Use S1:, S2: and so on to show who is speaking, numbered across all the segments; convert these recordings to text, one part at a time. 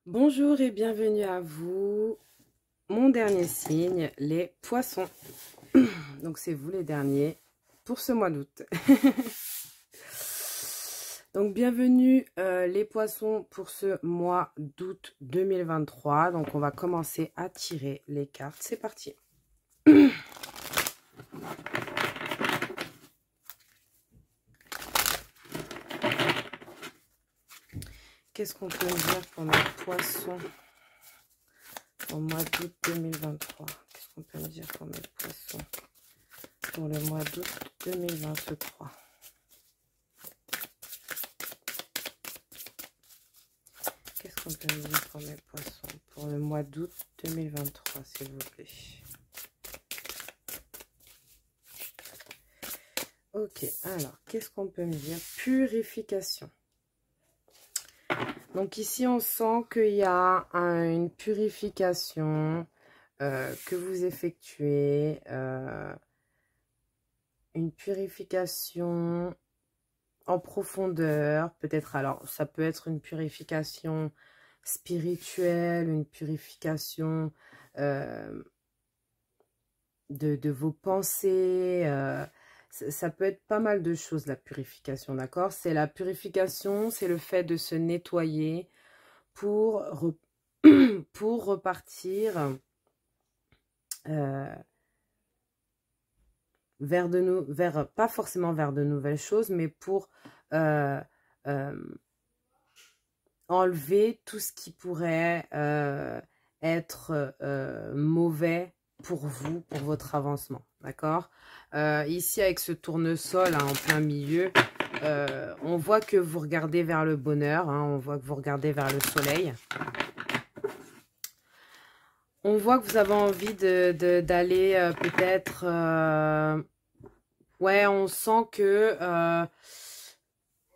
S1: Bonjour et bienvenue à vous. Mon dernier signe, les poissons. Donc c'est vous les derniers pour ce mois d'août. Donc bienvenue les poissons pour ce mois d'août 2023. Donc on va commencer à tirer les cartes. C'est parti. Qu'est-ce qu'on peut dire pour mes poissons au mois d'août 2023? Qu'est-ce qu'on peut me dire pour mes poissons pour le mois d'août 2023? Qu'est-ce qu'on peut me dire pour mes poissons pour le mois d'août 2023, s'il vous plaît? Ok, alors, qu'est-ce qu'on peut me dire? Purification. Donc ici, on sent qu'il y a une purification que vous effectuez. Une purification en profondeur. Peut-être, alors, ça peut être une purification spirituelle, une purification de vos pensées. Ça peut être pas mal de choses, la purification, d'accord? C'est la purification, c'est le fait de se nettoyer pour repartir pas forcément vers de nouvelles choses, mais pour enlever tout ce qui pourrait être mauvais pour vous, pour votre avancement, d'accord? Ici, avec ce tournesol hein, en plein milieu, on voit que vous regardez vers le bonheur, hein, on voit que vous regardez vers le soleil. On voit que vous avez envie d'aller peut-être... ouais, on sent que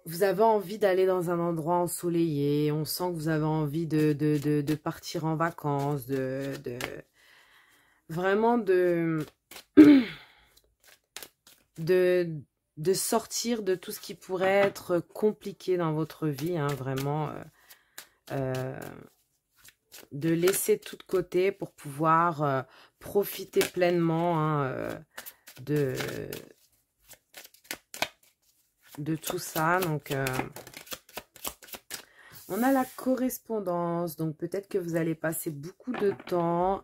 S1: vous avez envie d'aller dans un endroit ensoleillé. On sent que vous avez envie de partir en vacances, vraiment de sortir de tout ce qui pourrait être compliqué dans votre vie, hein, vraiment de laisser tout de côté pour pouvoir profiter pleinement hein, de tout ça. Donc on a la correspondance, donc peut-être que vous allez passer beaucoup de temps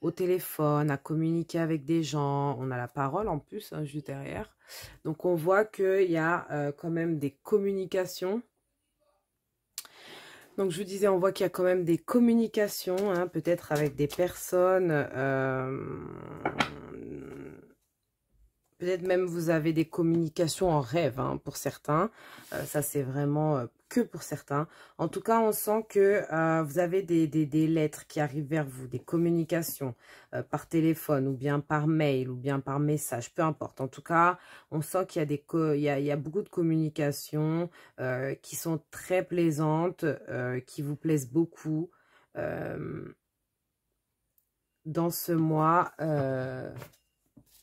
S1: au téléphone, à communiquer avec des gens. On a la parole en plus, hein, juste derrière. Donc on voit qu'il y a quand même des communications. Donc je vous disais, on voit qu'il y a quand même des communications, hein, peut-être avec des personnes. Peut-être même vous avez des communications en rêve hein, pour certains. Ça c'est vraiment que pour certains. En tout cas, on sent que vous avez des lettres qui arrivent vers vous, des communications par téléphone ou bien par mail ou bien par message, peu importe. En tout cas, on sent qu'il y a il y a beaucoup de communications qui sont très plaisantes, qui vous plaisent beaucoup dans ce mois.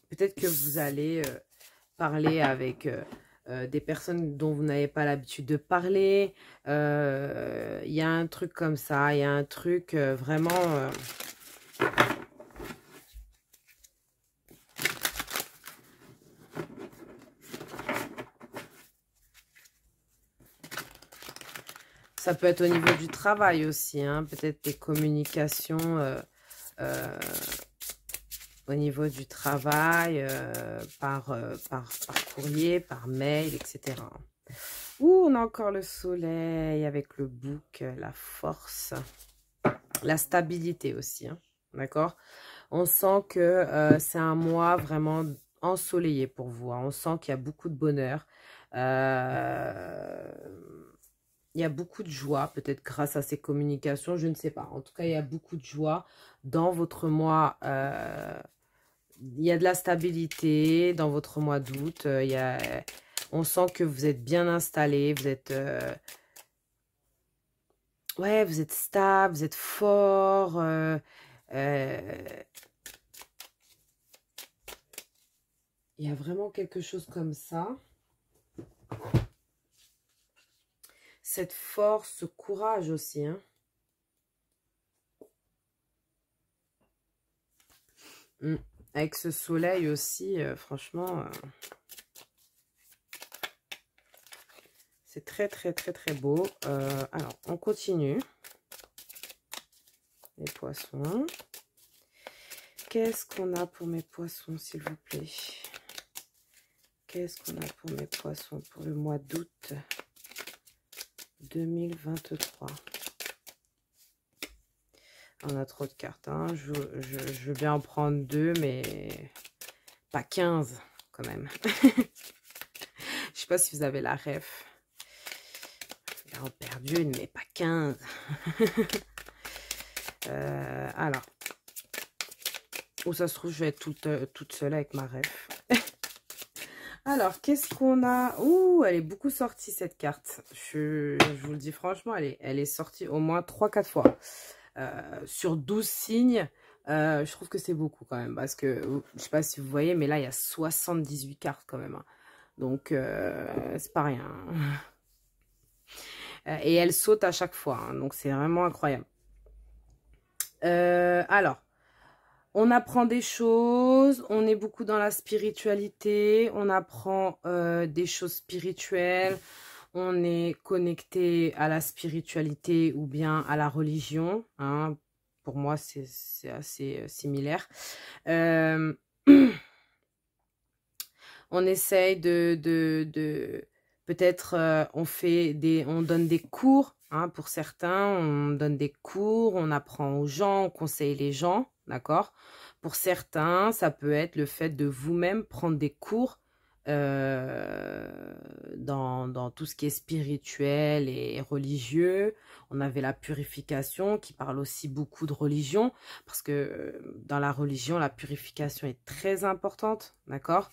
S1: Peut-être que vous allez parler avec des personnes dont vous n'avez pas l'habitude de parler. Il y a un truc comme ça, il y a un truc vraiment... ça peut être au niveau du travail aussi, hein, peut-être des communications... au niveau du travail, par courrier, par mail, etc. Ouh, on a encore le soleil avec le bouc, la force, la stabilité aussi, hein, d'accord? On sent que c'est un mois vraiment ensoleillé pour vous, hein. On sent qu'il y a beaucoup de bonheur. Il y a beaucoup de joie, peut-être grâce à ces communications, je ne sais pas. En tout cas, il y a beaucoup de joie dans votre mois. Il y a de la stabilité dans votre mois d'août. On sent que vous êtes bien installé, vous êtes... ouais, vous êtes stable, vous êtes fort. Il y a vraiment quelque chose comme ça. Cette force, ce courage aussi, hein. Avec ce soleil aussi, franchement, c'est très, très, très, très beau. Alors, on continue. Les poissons. Qu'est-ce qu'on a pour mes poissons, s'il vous plaît? Qu'est-ce qu'on a pour mes poissons pour le mois d'août 2023? On a trop de cartes. Hein. Je veux bien en prendre 2, mais pas 15 quand même. Je sais pas si vous avez la ref. J'ai en perdu une, mais pas 15. Alors. Où ça se trouve, je vais être toute seule avec ma ref. Alors, qu'est-ce qu'on a? Ouh, elle est beaucoup sortie cette carte. Je vous le dis franchement, elle est sortie au moins 3-4 fois. Sur 12 signes, je trouve que c'est beaucoup quand même. Parce que, je sais pas si vous voyez, mais là, il y a 78 cartes quand même. Hein. Donc, c'est pas rien. Et elle saute à chaque fois. Hein, donc, c'est vraiment incroyable. Alors. On apprend des choses, on est beaucoup dans la spiritualité, on apprend des choses spirituelles, on est connecté à la spiritualité ou bien à la religion. Hein. Pour moi, c'est assez similaire. On essaye peut-être on donne des cours. Hein, pour certains, on donne des cours, on apprend aux gens, on conseille les gens. D'accord? Pour certains, ça peut être le fait de vous-même prendre des cours dans tout ce qui est spirituel et religieux. On avait la purification qui parle aussi beaucoup de religion parce que dans la religion, la purification est très importante. D'accord?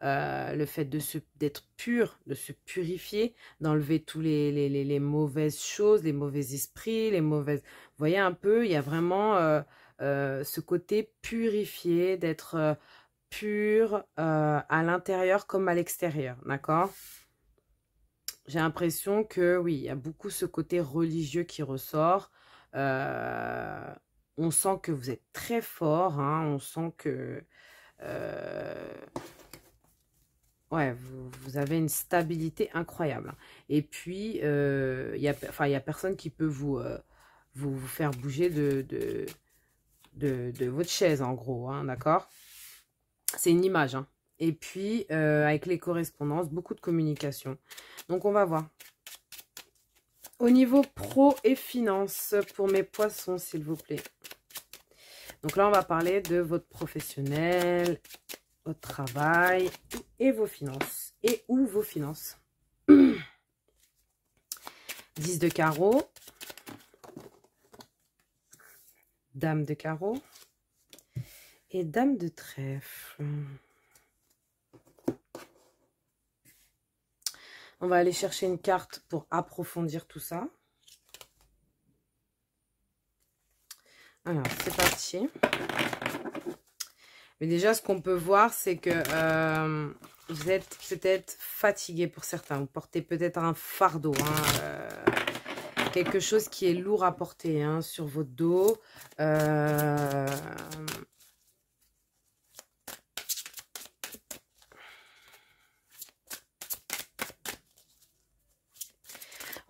S1: Le fait d'être pur, de se purifier, d'enlever tous les mauvaises choses, les mauvais esprits, les mauvaises... Vous voyez un peu, il y a vraiment... ce côté purifié, d'être pur à l'intérieur comme à l'extérieur, d'accord? J'ai l'impression que oui, il y a beaucoup ce côté religieux qui ressort. On sent que vous êtes très fort, hein, on sent que ouais, vous avez une stabilité incroyable. Et puis, il y a personne qui peut vous faire bouger de votre chaise, en gros, hein, d'accord? C'est une image, hein. Et puis, avec les correspondances, beaucoup de communication. Donc, on va voir. Au niveau pro et finance, pour mes poissons, s'il vous plaît. Donc là, on va parler de votre professionnel, votre travail et vos finances. Et ou vos finances. 10 de carreau. Dame de carreau et dame de trèfle. On va aller chercher une carte pour approfondir tout ça. Alors, c'est parti. Mais déjà, ce qu'on peut voir, c'est que vous êtes peut-être fatigué pour certains. Vous portez peut-être un fardeau, hein, quelque chose qui est lourd à porter hein, sur votre dos.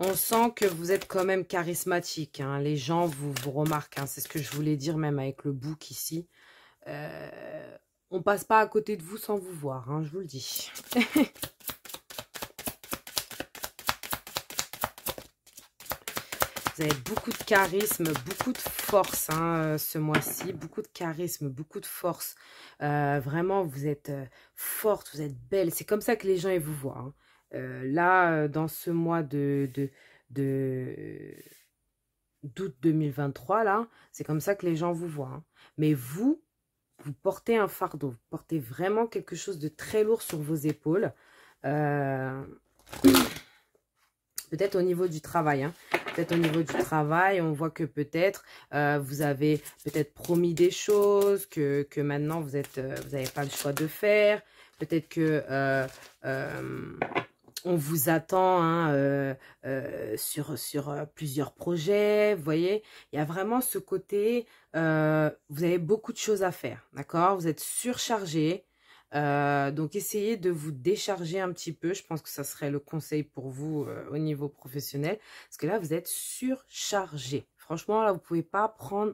S1: On sent que vous êtes quand même charismatique. Hein. Les gens vous remarquent. Hein. C'est ce que je voulais dire même avec le bouc ici. On passe pas à côté de vous sans vous voir. Hein, je vous le dis. Vous avez beaucoup de charisme, beaucoup de force hein, ce mois-ci. Beaucoup de charisme, beaucoup de force. Vraiment, vous êtes forte, vous êtes belle. C'est comme ça que les gens ils vous voient. Hein. Là, dans ce mois d'août 2023, là, c'est comme ça que les gens vous voient. Hein. Mais vous portez un fardeau. Vous portez vraiment quelque chose de très lourd sur vos épaules. Peut-être au niveau du travail. Hein. Peut-être au niveau du travail, on voit que peut-être vous avez peut-être promis des choses, que maintenant vous n'avez pas le choix de faire. Peut-être que on vous attend hein, sur plusieurs projets, vous voyez. Il y a vraiment ce côté, vous avez beaucoup de choses à faire, d'accord? Vous êtes surchargé, donc essayez de vous décharger un petit peu. Je pense que ça serait le conseil pour vous au niveau professionnel, parce que là, vous êtes surchargé. Franchement, là, vous pouvez pas prendre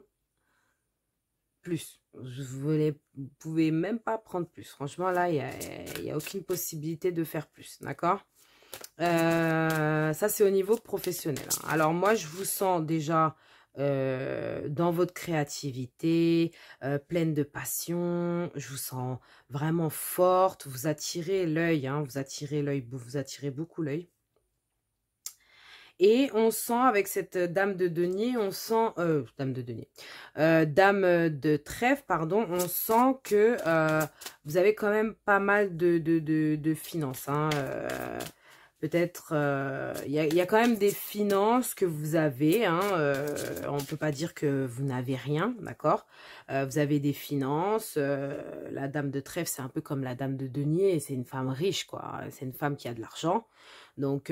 S1: plus. Vous pouvez même pas prendre plus. Franchement, là, il y a aucune possibilité de faire plus, d'accord? Ça, c'est au niveau professionnel. Hein. Alors, moi, je vous sens déjà dans votre créativité, pleine de passion. Je vous sens vraiment forte. Vous attirez l'œil, hein, vous attirez beaucoup l'œil. Et on sent avec cette dame de denier, on sent, dame de trèfle, pardon, on sent que vous avez quand même pas mal de finances. Hein, peut-être, il y a quand même des finances que vous avez. Hein, on ne peut pas dire que vous n'avez rien, d'accord. Vous avez des finances. La dame de trèfle, c'est un peu comme la dame de denier. C'est une femme riche, quoi. C'est une femme qui a de l'argent. Donc,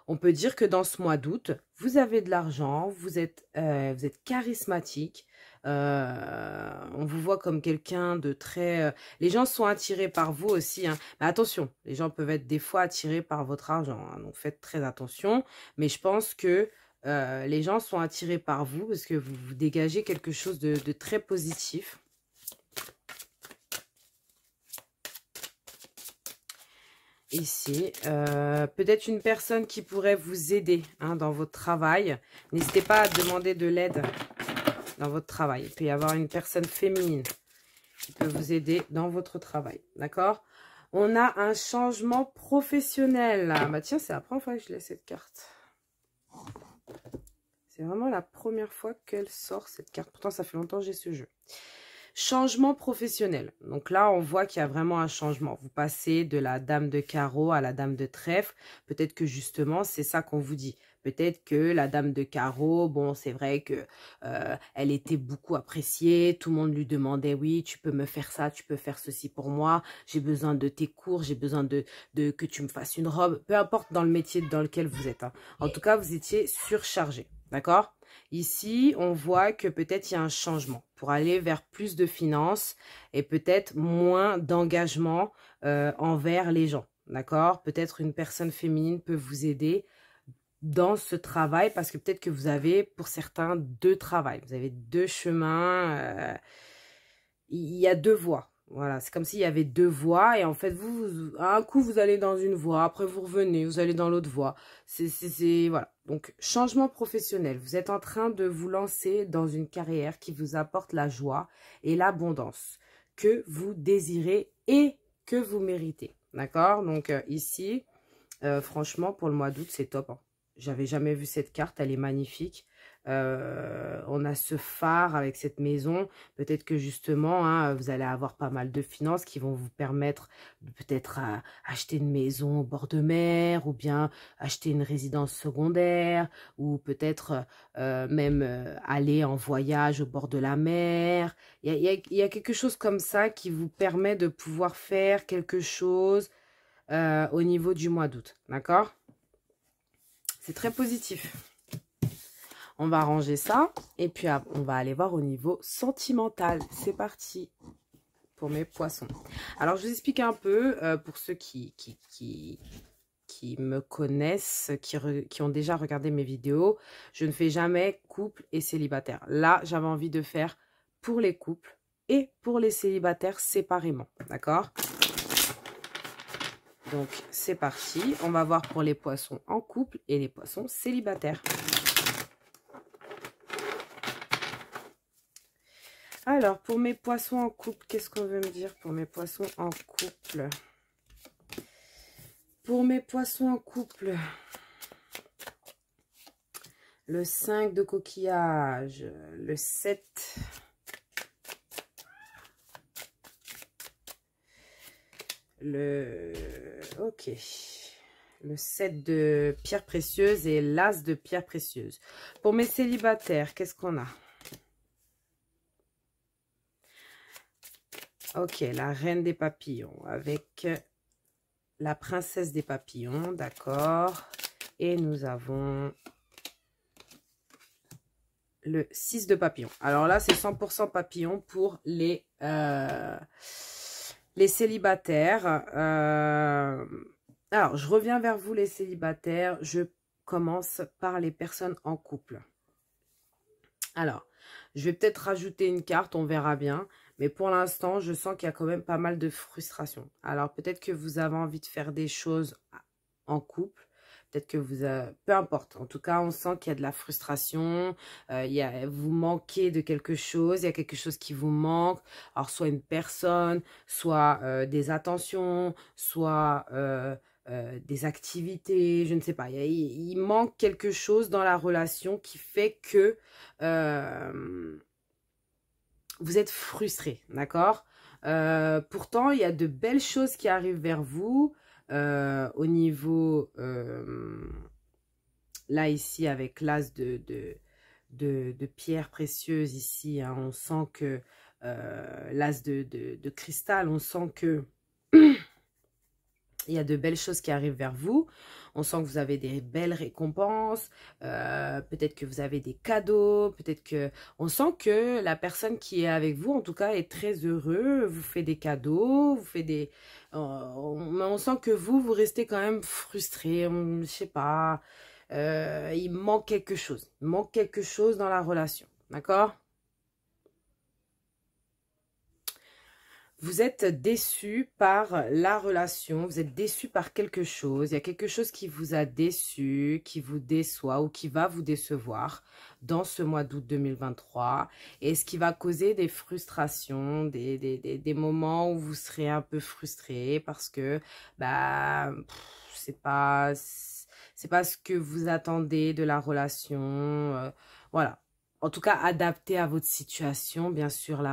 S1: on peut dire que dans ce mois d'août, vous avez de l'argent, vous êtes charismatique. On vous voit comme quelqu'un de très... les gens sont attirés par vous aussi. Hein. Mais attention, les gens peuvent être des fois attirés par votre argent. Hein, donc, faites très attention. Mais je pense que les gens sont attirés par vous parce que vous dégagez quelque chose de très positif. Ici, peut-être une personne qui pourrait vous aider hein, dans votre travail. N'hésitez pas à demander de l'aide dans votre travail. Il peut y avoir une personne féminine qui peut vous aider dans votre travail. D'accord? On a un changement professionnel. Bah tiens, c'est la première fois que je laisse cette carte. C'est vraiment la première fois qu'elle sort cette carte. Pourtant, ça fait longtemps que j'ai ce jeu. Changement professionnel. Donc là, on voit qu'il y a vraiment un changement. Vous passez de la dame de carreau à la dame de trèfle. Peut-être que justement, c'est ça qu'on vous dit. Peut-être que la dame de carreau, bon, c'est vrai que elle était beaucoup appréciée. Tout le monde lui demandait, oui, tu peux me faire ça, tu peux faire ceci pour moi. J'ai besoin de tes cours, j'ai besoin de que tu me fasses une robe. Peu importe dans le métier dans lequel vous êtes. Hein. En tout cas, vous étiez surchargé. D'accord? Ici, on voit que peut-être il y a un changement pour aller vers plus de finances et peut-être moins d'engagement envers les gens. D'accord? Peut-être une personne féminine peut vous aider dans ce travail parce que peut-être que vous avez, pour certains, deux travails. Vous avez deux chemins. Il y a deux voies. Voilà, c'est comme s'il y avait deux voies et en fait, à un coup, vous allez dans une voie, après vous revenez, vous allez dans l'autre voie. Voilà. Donc, changement professionnel. Vous êtes en train de vous lancer dans une carrière qui vous apporte la joie et l'abondance que vous désirez et que vous méritez. D'accord? Donc, ici, franchement, pour le mois d'août, c'est top. Hein. J'avais jamais vu cette carte, elle est magnifique. On a ce phare avec cette maison. Peut-être que justement, hein, vous allez avoir pas mal de finances qui vont vous permettre de peut-être acheter une maison au bord de mer ou bien acheter une résidence secondaire ou peut-être même aller en voyage au bord de la mer. Il y a quelque chose comme ça qui vous permet de pouvoir faire quelque chose au niveau du mois d'août. D'accord? C'est très positif. On va ranger ça et puis on va aller voir au niveau sentimental. C'est parti pour mes poissons. Alors, je vous explique un peu pour ceux qui me connaissent, qui ont déjà regardé mes vidéos. Je ne fais jamais couple et célibataire. Là, j'avais envie de faire pour les couples et pour les célibataires séparément. D'accord ? Donc, c'est parti. On va voir pour les poissons en couple et les poissons célibataires. Alors, pour mes poissons en couple, qu'est-ce qu'on veut me dire pour mes poissons en couple? Pour mes poissons en couple, le 5 de coquillage, le 7, ok, le 7 de pierres précieuses et l'as de pierres précieuses. Pour mes célibataires, qu'est-ce qu'on a? Ok, la reine des papillons avec la princesse des papillons, d'accord. Et nous avons le 6 de papillons. Alors là, c'est 100% papillon pour les célibataires. Alors, je reviens vers vous, les célibataires. Je commence par les personnes en couple. Alors, je vais peut-être rajouter une carte, on verra bien. Mais pour l'instant, je sens qu'il y a quand même pas mal de frustration. Alors, peut-être que vous avez envie de faire des choses en couple. Peut-être que vous avez... Peu importe. En tout cas, on sent qu'il y a de la frustration. Vous manquez de quelque chose. Il y a quelque chose qui vous manque. Alors, soit une personne, soit des attentions, soit des activités. Je ne sais pas. Il manque quelque chose dans la relation qui fait que vous êtes frustré. D'accord? Pourtant, il y a de belles choses qui arrivent vers vous. Au niveau, là ici avec l'as de pierres précieuses ici, hein, on sent que l'as de cristal, on sent que il y a de belles choses qui arrivent vers vous. On sent que vous avez des belles récompenses. Peut-être que vous avez des cadeaux. Peut-être que... On sent que la personne qui est avec vous, en tout cas, est très heureux. Vous fait des cadeaux. Vous fait des... mais on sent que vous restez quand même frustré. Je sais pas. Il manque quelque chose. Il manque quelque chose dans la relation. D'accord ? Vous êtes déçu par la relation, vous êtes déçu par quelque chose. Il y a quelque chose qui vous a déçu, qui vous déçoit ou qui va vous décevoir dans ce mois d'août 2023. Et ce qui va causer des frustrations, des moments où vous serez un peu frustré parce que bah, c'est pas ce que vous attendez de la relation. Voilà. En tout cas, adapté à votre situation, bien sûr,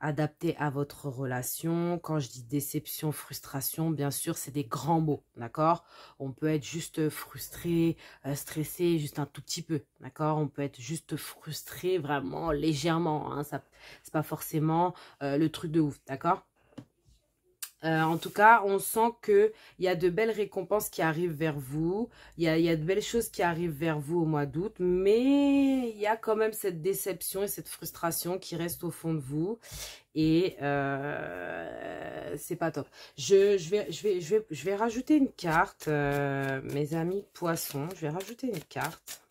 S1: adapté à votre relation. Quand je dis déception, frustration, bien sûr, c'est des grands mots, d'accord? On peut être juste frustré, stressé, juste un tout petit peu, d'accord? On peut être juste frustré vraiment légèrement, hein, ça, c'est pas forcément le truc de ouf, d'accord? En tout cas, on sent qu'il y a de belles récompenses qui arrivent vers vous. Il y a de belles choses qui arrivent vers vous au mois d'août. Mais il y a quand même cette déception et cette frustration qui reste au fond de vous. Et c'est pas top. Je vais rajouter une carte, mes amis poissons. Je vais rajouter une carte.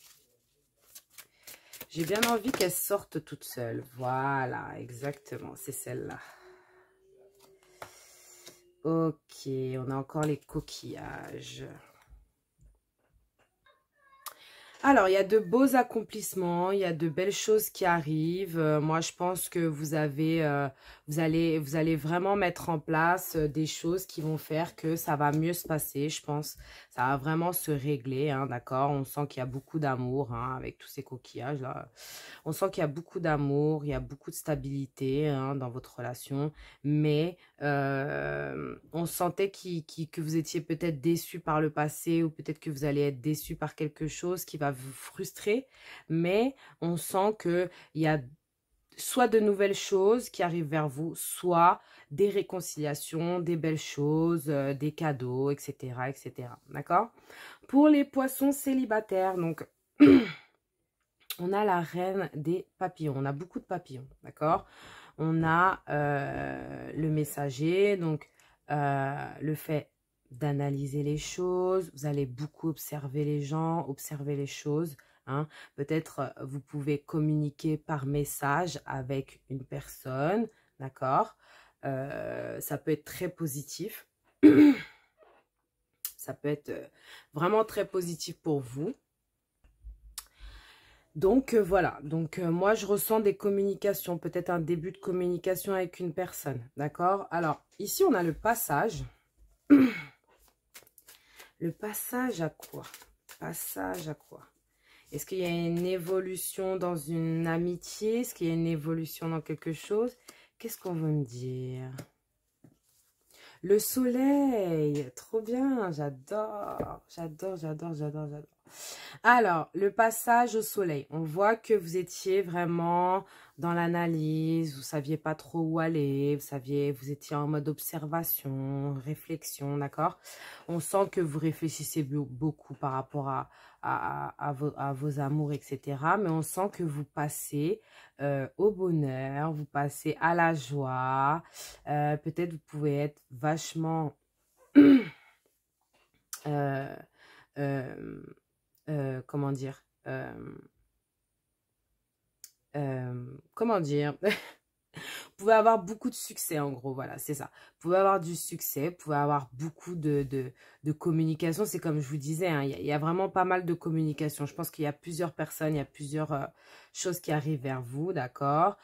S1: J'ai bien envie qu'elle sorte toute seule. Voilà, exactement. C'est celle-là. Ok, on a encore les coquillages. Alors, il y a de beaux accomplissements, il y a de belles choses qui arrivent. Moi, je pense que vous allez vraiment mettre en place des choses qui vont faire que ça va mieux se passer, je pense. Ça va vraiment se régler, hein, d'accord? On sent qu'il y a beaucoup d'amour, hein, avec tous ces coquillages-là. On sent qu'il y a beaucoup d'amour, il y a beaucoup de stabilité, hein, dans votre relation. Mais on sentait que vous étiez peut-être déçu par le passé ou peut-être que vous allez être déçu par quelque chose qui va vous frustrer, mais on sent qu'il y a soit de nouvelles choses qui arrivent vers vous, soit des réconciliations, des belles choses, des cadeaux, etc. etc. D'accord? Pour les poissons célibataires, donc on a la reine des papillons, on a beaucoup de papillons, d'accord? On a le messager, donc le fait d'analyser les choses, vous allez beaucoup observer les gens, observer les choses. Hein. Peut-être vous pouvez communiquer par message avec une personne, d'accord? Ça peut être très positif. Ça peut être vraiment très positif pour vous. Donc voilà, donc moi je ressens des communications, peut-être un début de communication avec une personne, d'accord? Alors ici on a le passage. Le passage à quoi? Passage à quoi? Est-ce qu'il y a une évolution dans une amitié? Est-ce qu'il y a une évolution dans quelque chose? Qu'est-ce qu'on veut me dire? Le soleil, trop bien, j'adore, j'adore, j'adore, j'adore, j'adore. Alors, le passage au soleil. On voit que vous étiez vraiment dans l'analyse, vous saviez pas trop où aller, vous étiez en mode observation, réflexion, d'accord? On sent que vous réfléchissez beaucoup par rapport à vos amours, etc. Mais on sent que vous passez au bonheur, vous passez à la joie. Peut-être vous pouvez être vachement... comment dire, comment dire, vous pouvez avoir beaucoup de succès, en gros, voilà, c'est ça. Vous pouvez avoir du succès, vous pouvez avoir beaucoup de communication. C'est comme je vous disais, hein, il y a vraiment pas mal de communication. Je pense qu'il y a plusieurs personnes, il y a plusieurs choses qui arrivent vers vous, d'accord?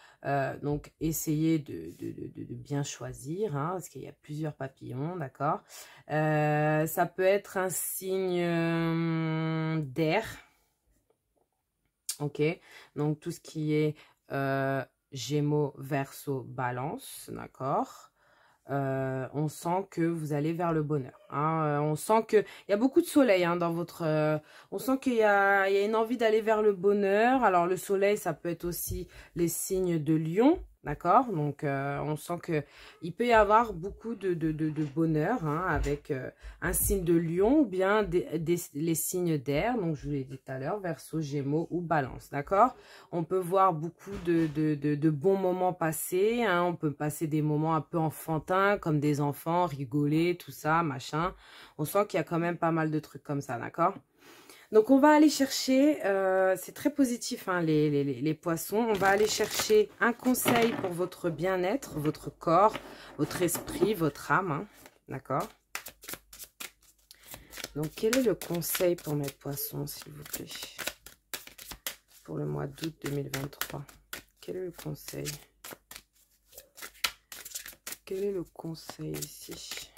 S1: Donc, essayez de bien choisir, hein, parce qu'il y a plusieurs papillons, d'accord? Ça peut être un signe d'air, ok? Donc, tout ce qui est... Gémeaux, Verseau, Balance, d'accord? On sent que vous allez vers le bonheur. Hein. On sent qu'il y a beaucoup de soleil hein, dans votre... on sent qu'il y a une envie d'aller vers le bonheur. Alors, le soleil, ça peut être aussi les signes de Lion, d'accord? Donc, on sent qu'il peut y avoir beaucoup de bonheur hein, avec un signe de Lion ou bien les signes d'air. Donc, je vous l'ai dit tout à l'heure, Verseau, Gémeaux ou Balance, d'accord? On peut voir beaucoup de bons moments passés. Hein. On peut passer des moments un peu enfantins, comme des enfants, rigoler, tout ça, machin. On sent qu'il y a quand même pas mal de trucs comme ça, d'accord? Donc, on va aller chercher, c'est très positif, hein, les poissons. On va aller chercher un conseil pour votre bien-être, votre corps, votre esprit, votre âme, hein, d'accord? Donc, quel est le conseil pour mes poissons, s'il vous plaît? Pour le mois d'août 2023. Quel est le conseil? Quel est le conseil ici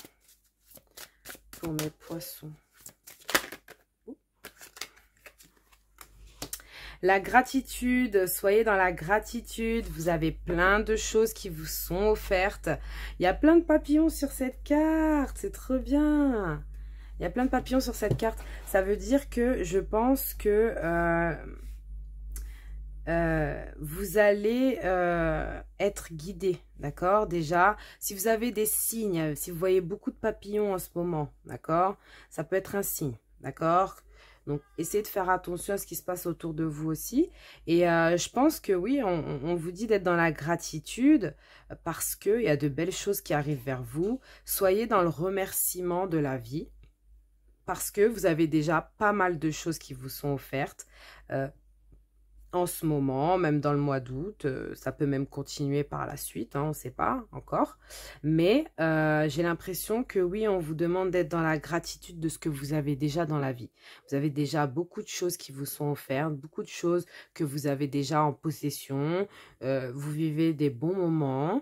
S1: pour mes poissons? La gratitude, soyez dans la gratitude. Vous avez plein de choses qui vous sont offertes. Il y a plein de papillons sur cette carte. C'est trop bien. Il y a plein de papillons sur cette carte. Ça veut dire que je pense que... vous allez être guidé, d'accord? Déjà, si vous avez des signes, si vous voyez beaucoup de papillons en ce moment, d'accord? Ça peut être un signe, d'accord? Donc, essayez de faire attention à ce qui se passe autour de vous aussi. Et je pense que oui, on vous dit d'être dans la gratitude parce qu'il y a de belles choses qui arrivent vers vous. Soyez dans le remerciement de la vie parce que vous avez déjà pas mal de choses qui vous sont offertes. En ce moment, même dans le mois d'août, ça peut même continuer par la suite, hein, on ne sait pas encore. Mais j'ai l'impression que oui, on vous demande d'être dans la gratitude de ce que vous avez déjà dans la vie. Vous avez déjà beaucoup de choses qui vous sont offertes, beaucoup de choses que vous avez déjà en possession. Vous vivez des bons moments,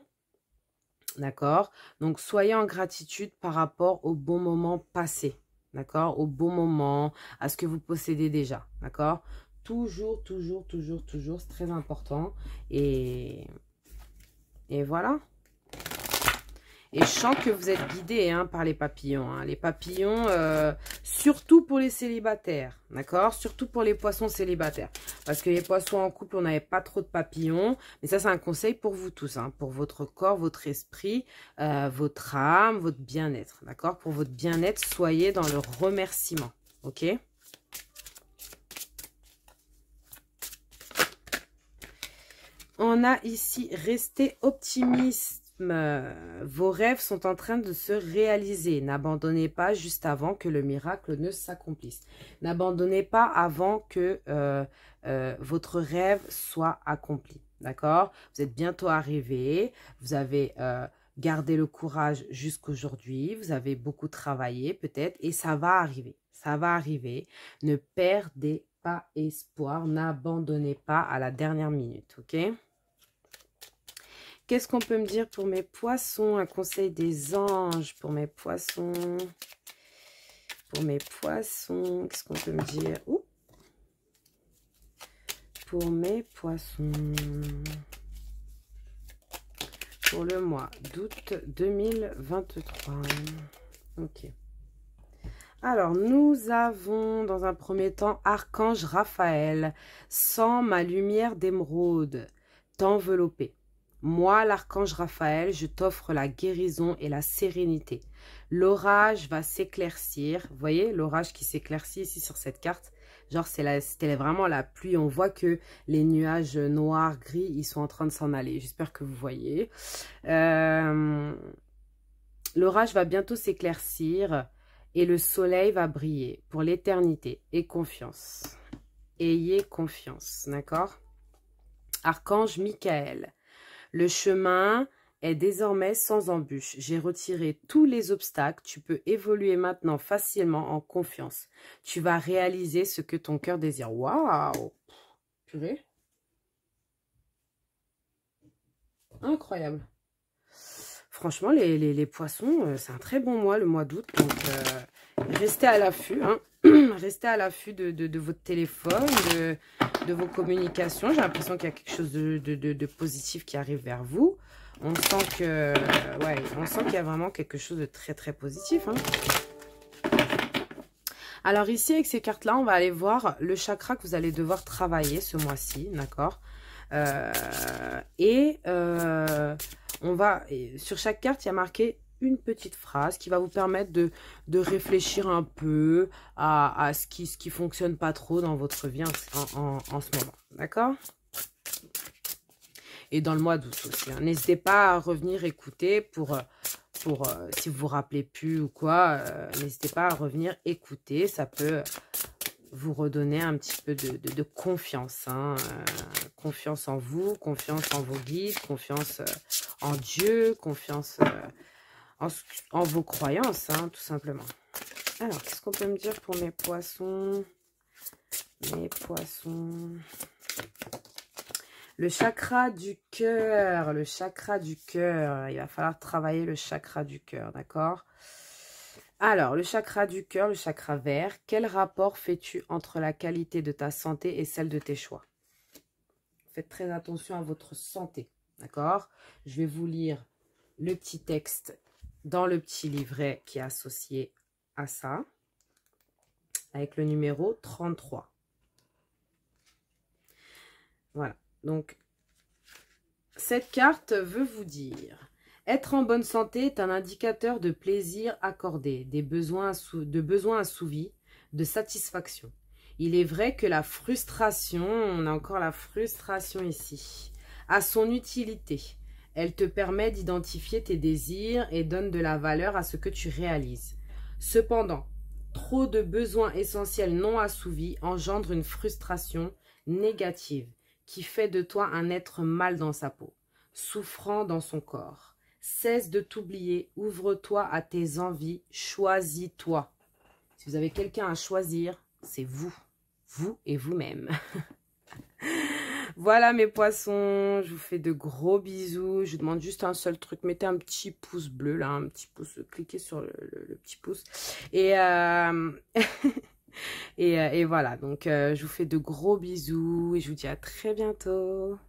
S1: d'accord? Donc, soyez en gratitude par rapport aux bons moments passés, d'accord? Aux bons moments, à ce que vous possédez déjà, d'accord? Toujours, toujours, toujours, toujours, c'est très important. Et voilà. Et je sens que vous êtes guidés hein, par les papillons. Hein. Les papillons, surtout pour les célibataires, d'accord? Surtout pour les poissons célibataires. Parce que les poissons en couple, on n'avait pas trop de papillons. Mais ça, c'est un conseil pour vous tous. Hein, pour votre corps, votre esprit, votre âme, votre bien-être, d'accord? Pour votre bien-être, soyez dans le remerciement, ok? On a ici, restez optimiste. Vos rêves sont en train de se réaliser. N'abandonnez pas juste avant que le miracle ne s'accomplisse. N'abandonnez pas avant que votre rêve soit accompli. D'accord? Vous êtes bientôt arrivé. Vous avez gardé le courage jusqu'aujourd'hui. Vous avez beaucoup travaillé peut-être et ça va arriver. Ça va arriver. Ne perdez pas espoir. N'abandonnez pas à la dernière minute. Ok? Qu'est-ce qu'on peut me dire pour mes poissons? Un conseil des anges pour mes poissons. Pour mes poissons, qu'est-ce qu'on peut me dire? Ouh. Pour mes poissons. Pour le mois d'août 2023. Ok. Alors, nous avons dans un premier temps Archange Raphaël. Sans ma lumière d'émeraude t'envelopper. Moi, l'archange Raphaël, je t'offre la guérison et la sérénité. L'orage va s'éclaircir. Vous voyez, l'orage qui s'éclaircit ici sur cette carte. Genre, c'était vraiment la pluie. On voit que les nuages noirs, gris, ils sont en train de s'en aller. J'espère que vous voyez. L'orage va bientôt s'éclaircir et le soleil va briller pour l'éternité. Et confiance. Ayez confiance, d'accord? Archange Michael. Le chemin est désormais sans embûche. J'ai retiré tous les obstacles. Tu peux évoluer maintenant facilement en confiance. Tu vas réaliser ce que ton cœur désire. Waouh! Purée. Incroyable. Franchement, les poissons, c'est un très bon mois, le mois d'août. Donc, restez à l'affût. Hein. Restez à l'affût de votre téléphone, de vos communications. J'ai l'impression qu'il y a quelque chose de positif qui arrive vers vous. On sent que, ouais, on sent qu'il y a vraiment quelque chose de très, très positif. Hein. Alors ici, avec ces cartes-là, on va aller voir le chakra que vous allez devoir travailler ce mois-ci, d'accord? On va, sur chaque carte, il y a marqué une petite phrase qui va vous permettre de réfléchir un peu à ce qui fonctionne pas trop dans votre vie en ce moment, d'accord? Et dans le mois d'août aussi. Hein. N'hésitez pas à revenir écouter pour si vous vous rappelez plus ou quoi, n'hésitez pas à revenir écouter. Ça peut vous redonner un petit peu de confiance. Hein, confiance en vous, confiance en vos guides, confiance en Dieu, confiance en vos croyances, hein, tout simplement. Alors, qu'est-ce qu'on peut me dire pour mes poissons? Mes poissons... Le chakra du cœur, le chakra du cœur. Il va falloir travailler le chakra du cœur, d'accord? Alors, le chakra du cœur, le chakra vert. Quel rapport fais-tu entre la qualité de ta santé et celle de tes choix? Faites très attention à votre santé, d'accord? Je vais vous lire le petit texte dans le petit livret qui est associé à ça, avec le numéro 33. Voilà. Donc, cette carte veut vous dire, être en bonne santé est un indicateur de plaisir accordé, de besoins assouvis, de satisfaction. Il est vrai que la frustration, on a encore la frustration ici, a son utilité. Elle te permet d'identifier tes désirs et donne de la valeur à ce que tu réalises. Cependant, trop de besoins essentiels non assouvis engendrent une frustration négative qui fait de toi un être mal dans sa peau, souffrant dans son corps. Cesse de t'oublier, ouvre-toi à tes envies, choisis-toi. Si vous avez quelqu'un à choisir, c'est vous. Vous et vous-même. Voilà mes poissons, je vous fais de gros bisous. Je vous demande juste un seul truc, mettez un petit pouce bleu là, un petit pouce, cliquez sur le petit pouce. Et... Et voilà, donc je vous fais de gros bisous et je vous dis à très bientôt.